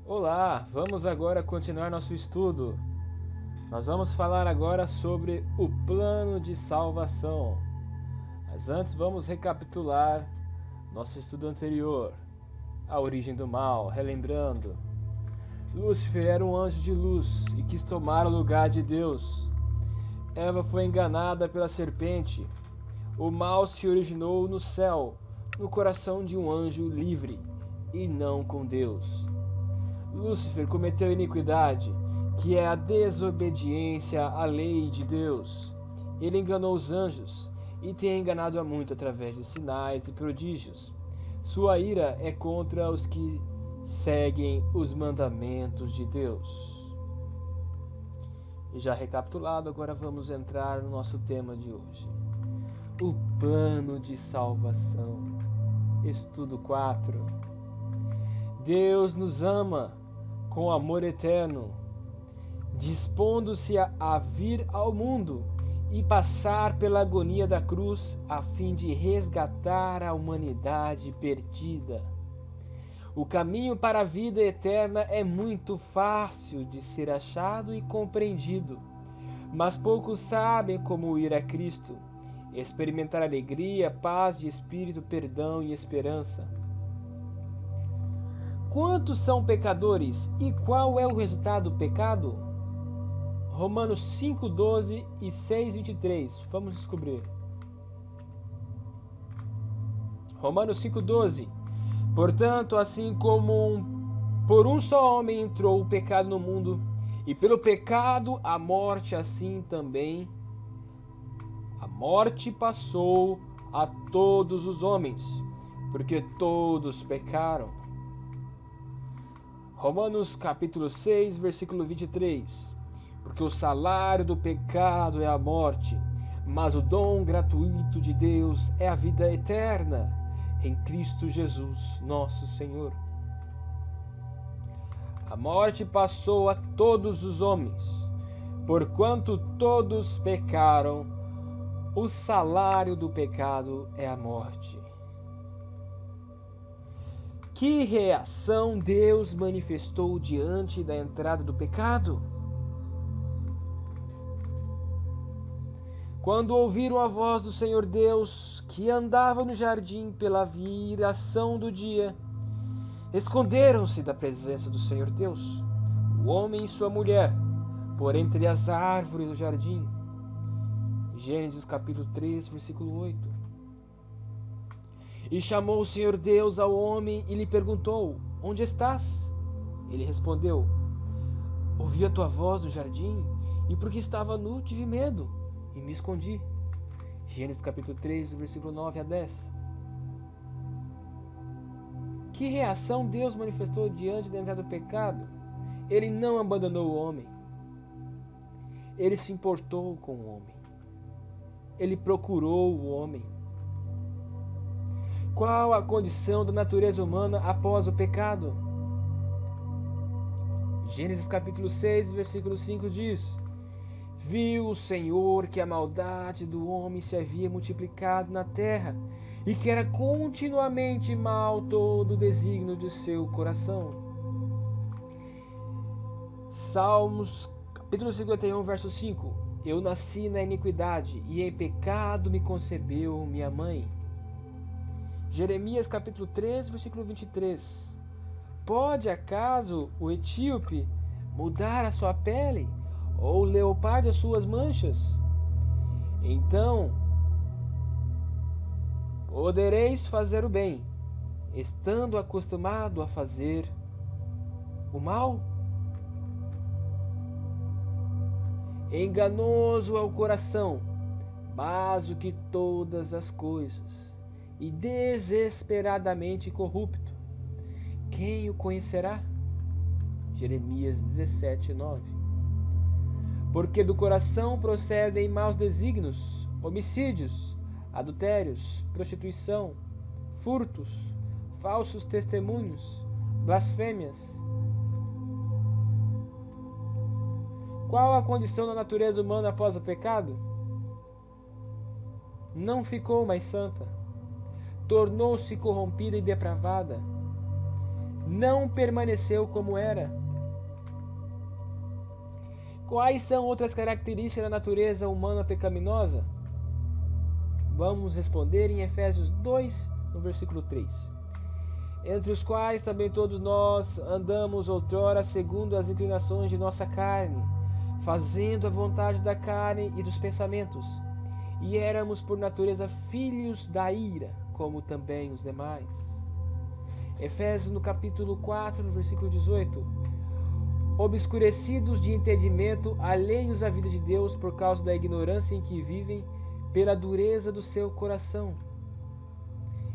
Olá, vamos agora continuar nosso estudo. Nós vamos falar agora sobre o plano de salvação. Mas antes vamos recapitular nosso estudo anterior, a origem do mal, relembrando. Lúcifer era um anjo de luz e quis tomar o lugar de Deus. Eva foi enganada pela serpente. O mal se originou no céu, no coração de um anjo livre, e não com Deus. Lúcifer cometeu iniquidade, que é a desobediência à lei de Deus. Ele enganou os anjos e tem enganado a muito através de sinais e prodígios. Sua ira é contra os que seguem os mandamentos de Deus. E já recapitulado, agora vamos entrar no nosso tema de hoje. O plano de salvação. Estudo 4. Deus nos ama com amor eterno, dispondo-se a vir ao mundo e passar pela agonia da cruz a fim de resgatar a humanidade perdida. O caminho para a vida eterna é muito fácil de ser achado e compreendido, mas poucos sabem como ir a Cristo, experimentar alegria, paz de espírito, perdão e esperança. Quantos são pecadores e qual é o resultado do pecado? Romanos 5:12 e 6:23. Vamos descobrir. Romanos 5:12. Portanto, assim como por um só homem entrou o pecado no mundo, e pelo pecado a morte, assim também a morte passou a todos os homens, porque todos pecaram. Romanos capítulo 6, versículo 23. Porque o salário do pecado é a morte, mas o dom gratuito de Deus é a vida eterna, em Cristo Jesus, nosso Senhor. A morte passou a todos os homens, porquanto todos pecaram, o salário do pecado é a morte. Que reação Deus manifestou diante da entrada do pecado? Quando ouviram a voz do Senhor Deus, que andava no jardim pela viração do dia, esconderam-se da presença do Senhor Deus, o homem e sua mulher, por entre as árvores do jardim. Gênesis capítulo 3, versículo 8. E chamou o Senhor Deus ao homem e lhe perguntou: Onde estás? Ele respondeu: Ouvi a tua voz no jardim, e porque estava nu tive medo, e me escondi. Gênesis capítulo 3, versículo 9 a 10. Que reação Deus manifestou diante da entrada do pecado? Ele não abandonou o homem. Ele se importou com o homem. Ele procurou o homem. Qual a condição da natureza humana após o pecado? Gênesis capítulo 6, versículo 5 diz: Viu o Senhor que a maldade do homem se havia multiplicado na terra, e que era continuamente mal todo o desígnio de seu coração. Salmos capítulo 51, verso 5: Eu nasci na iniquidade, e em pecado me concebeu minha mãe. Jeremias capítulo 3, versículo 23. Pode acaso o etíope mudar a sua pele, ou o leopardo as suas manchas? Então podereis fazer o bem, estando acostumado a fazer o mal? Enganoso é o coração, mais do que todas as coisas, e desesperadamente corrupto. Quem o conhecerá? Jeremias 17, 9. Porque do coração procedem maus desígnios, homicídios, adultérios, prostituição, furtos, falsos testemunhos, blasfêmias. Qual a condição da natureza humana após o pecado? Não ficou mais santa. Tornou-se corrompida e depravada. não permaneceu como era. Quais são outras características da natureza humana pecaminosa? Vamos responder em Efésios 2, no versículo 3. Entre os quais também todos nós andamos outrora segundo as inclinações de nossa carne, fazendo a vontade da carne e dos pensamentos. E éramos por natureza filhos da ira, como também os demais. Efésios no capítulo 4, no versículo 18. Obscurecidos de entendimento, alheios à vida de Deus por causa da ignorância em que vivem, pela dureza do seu coração.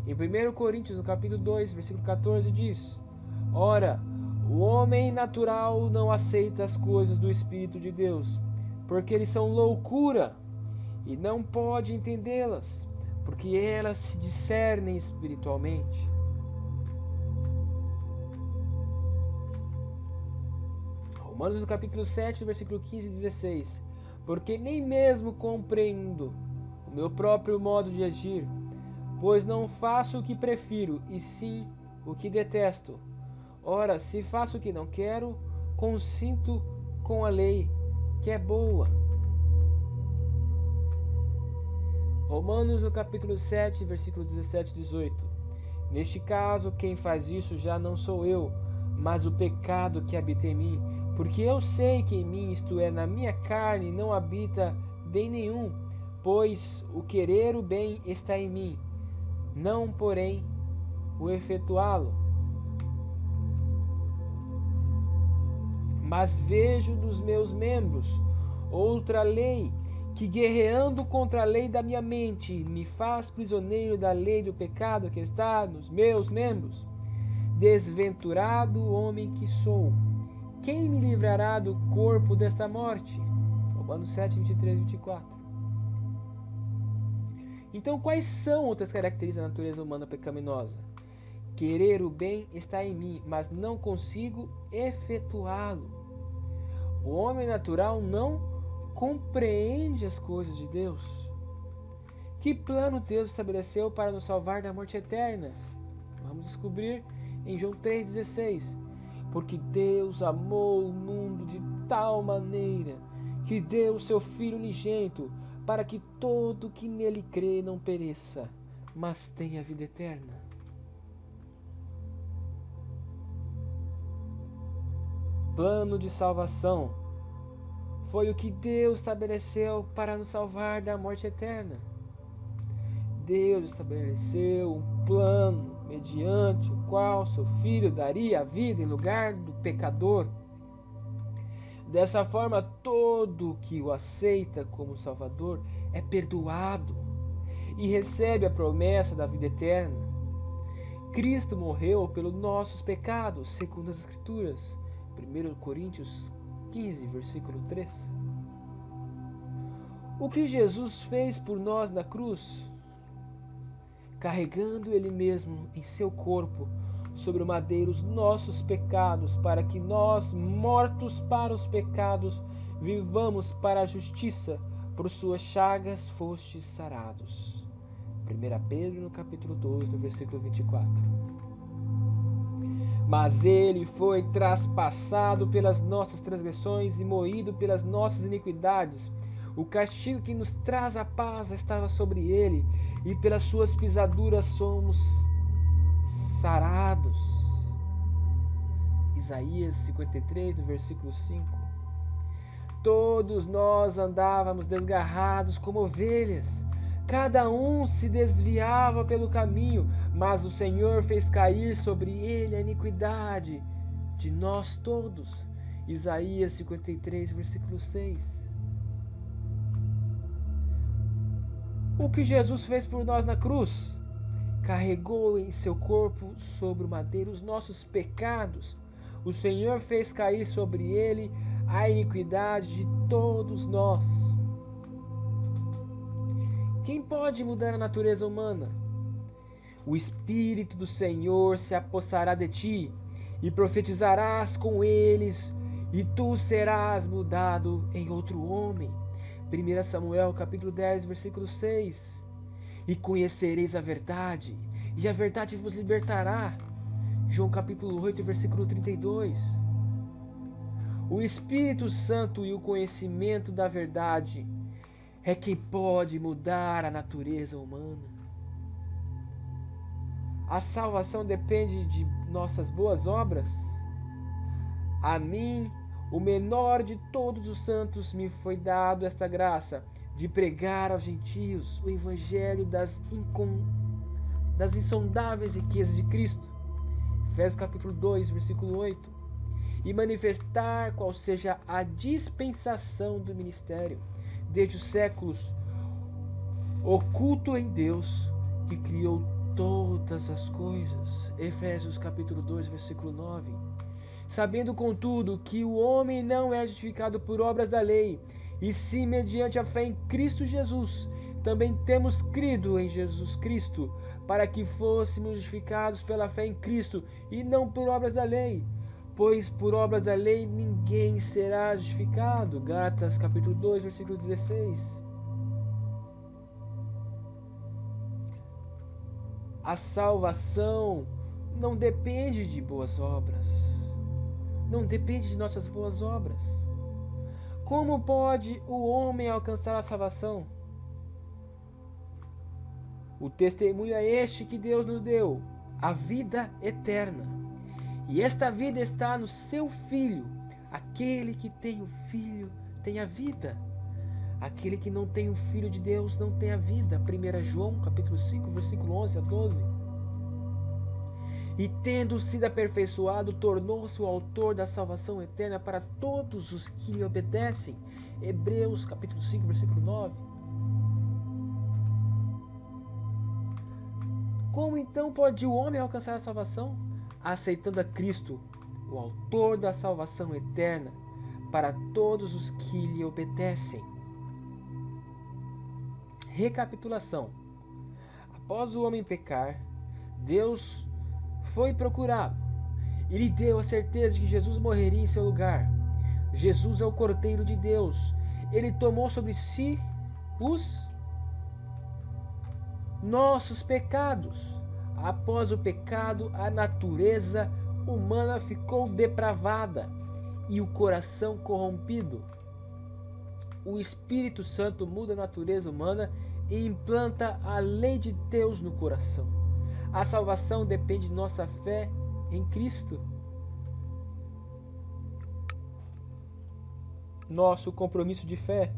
Em 1 Coríntios, no capítulo 2, versículo 14, diz: Ora, o homem natural não aceita as coisas do Espírito de Deus, porque eles são loucura, e não pode entendê-las, porque elas se discernem espiritualmente. Romanos, no capítulo 7, versículo 15 e 16: Porque nem mesmo compreendo o meu próprio modo de agir, pois não faço o que prefiro, e sim o que detesto. Ora, se faço o que não quero, consinto com a lei, que é boa. Romanos, no capítulo 7, versículo 17 e 18. Neste caso, quem faz isso já não sou eu, mas o pecado que habita em mim, porque eu sei que em mim, isto é, na minha carne, não habita bem nenhum, pois o querer o bem está em mim, não, porém, o efetuá-lo. Mas vejo nos meus membros outra lei, que guerreando contra a lei da minha mente, me faz prisioneiro da lei do pecado que está nos meus membros. Desventurado homem que sou, quem me livrará do corpo desta morte? Romanos 7, 23 e 24. Então, quais são outras características da natureza humana pecaminosa? Querer o bem está em mim, mas não consigo efetuá-lo. O homem natural não compreende as coisas de Deus. Que plano Deus estabeleceu para nos salvar da morte eterna? Vamos descobrir em João 3,16. Porque Deus amou o mundo de tal maneira que deu o seu Filho unigênito, para que todo que nele crê não pereça, mas tenha vida eterna. Plano de salvação foi o que Deus estabeleceu para nos salvar da morte eterna. Deus estabeleceu um plano mediante o qual seu Filho daria a vida em lugar do pecador. Dessa forma, todo que o aceita como Salvador é perdoado e recebe a promessa da vida eterna. Cristo morreu pelos nossos pecados, segundo as Escrituras. 1 Coríntios 15, versículo 3. O que Jesus fez por nós na cruz? Carregando Ele mesmo em seu corpo sobre o madeiro os nossos pecados, para que nós, mortos para os pecados, vivamos para a justiça, por suas chagas fostes sarados. 1 Pedro, no capítulo 2, no versículo 24. Mas Ele foi traspassado pelas nossas transgressões e moído pelas nossas iniquidades. O castigo que nos traz a paz estava sobre Ele, e pelas suas pisaduras somos sarados. Isaías 53, no versículo 5. Todos nós andávamos desgarrados como ovelhas, cada um se desviava pelo caminho, mas o Senhor fez cair sobre ele a iniquidade de nós todos. Isaías 53, versículo 6. O que Jesus fez por nós na cruz? Carregou em seu corpo sobre o madeiro os nossos pecados. O Senhor fez cair sobre ele a iniquidade de todos nós. Quem pode mudar a natureza humana? O Espírito do Senhor se apossará de ti, e profetizarás com eles, e tu serás mudado em outro homem. 1 Samuel capítulo 10, versículo 6. E conhecereis a verdade, e a verdade vos libertará. João capítulo 8, versículo 32. O Espírito Santo e o conhecimento da verdade é quem pode mudar a natureza humana. A salvação depende de nossas boas obras? A mim, o menor de todos os santos, me foi dado esta graça de pregar aos gentios o evangelho das insondáveis riquezas de Cristo. Efésios capítulo 2, versículo 8. E manifestar qual seja a dispensação do ministério, desde os séculos, oculto em Deus, que criou todas as coisas. Efésios capítulo 2, versículo 9. Sabendo, contudo, que o homem não é justificado por obras da lei, e sim mediante a fé em Cristo Jesus, também temos crido em Jesus Cristo, para que fôssemos justificados pela fé em Cristo, e não por obras da lei. Pois por obras da lei ninguém será justificado. Gálatas capítulo 2, versículo 16. A salvação não depende de boas obras. Não depende de nossas boas obras. Como pode o homem alcançar a salvação? O testemunho é este que Deus nos deu, a vida eterna. E esta vida está no seu Filho. Aquele que tem o Filho tem a vida. Aquele que não tem o Filho de Deus não tem a vida. 1 João capítulo 5, versículo 11 a 12. E tendo sido aperfeiçoado, tornou-se o autor da salvação eterna para todos os que lhe obedecem. Hebreus capítulo 5, versículo 9. Como então pode o homem alcançar a salvação? Aceitando a Cristo, o autor da salvação eterna, para todos os que lhe obedecem. Recapitulação. Após o homem pecar, Deus foi procurá-lo e lhe deu a certeza de que Jesus morreria em seu lugar. Jesus é o Cordeiro de Deus. Ele tomou sobre si os nossos pecados. Após o pecado, a natureza humana ficou depravada e o coração corrompido. O Espírito Santo muda a natureza humana e implanta a lei de Deus no coração. A salvação depende de nossa fé em Cristo. Nosso compromisso de fé.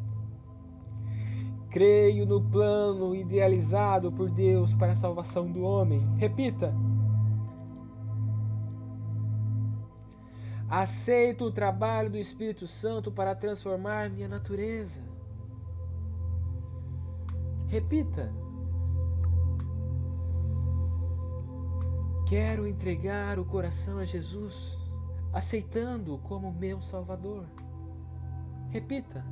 Creio no plano idealizado por Deus para a salvação do homem. Repita. Aceito o trabalho do Espírito Santo para transformar minha natureza. Repita. Quero entregar o coração a Jesus, aceitando-o como meu Salvador. Repita.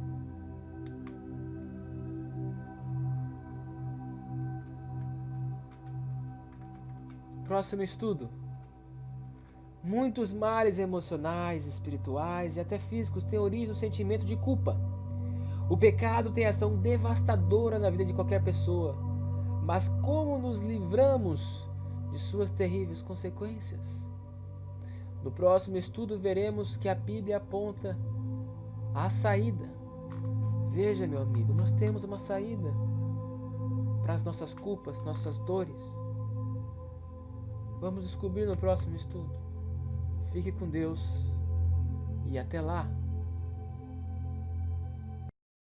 Próximo estudo. Muitos males emocionais, espirituais e até físicos têm origem no sentimento de culpa. O pecado tem ação devastadora na vida de qualquer pessoa. Mas como nos livramos de suas terríveis consequências? No próximo estudo veremos que a Bíblia aponta a saída. Veja, meu amigo, nós temos uma saída para as nossas culpas, nossas dores. Vamos descobrir no próximo estudo. Fique com Deus e até lá.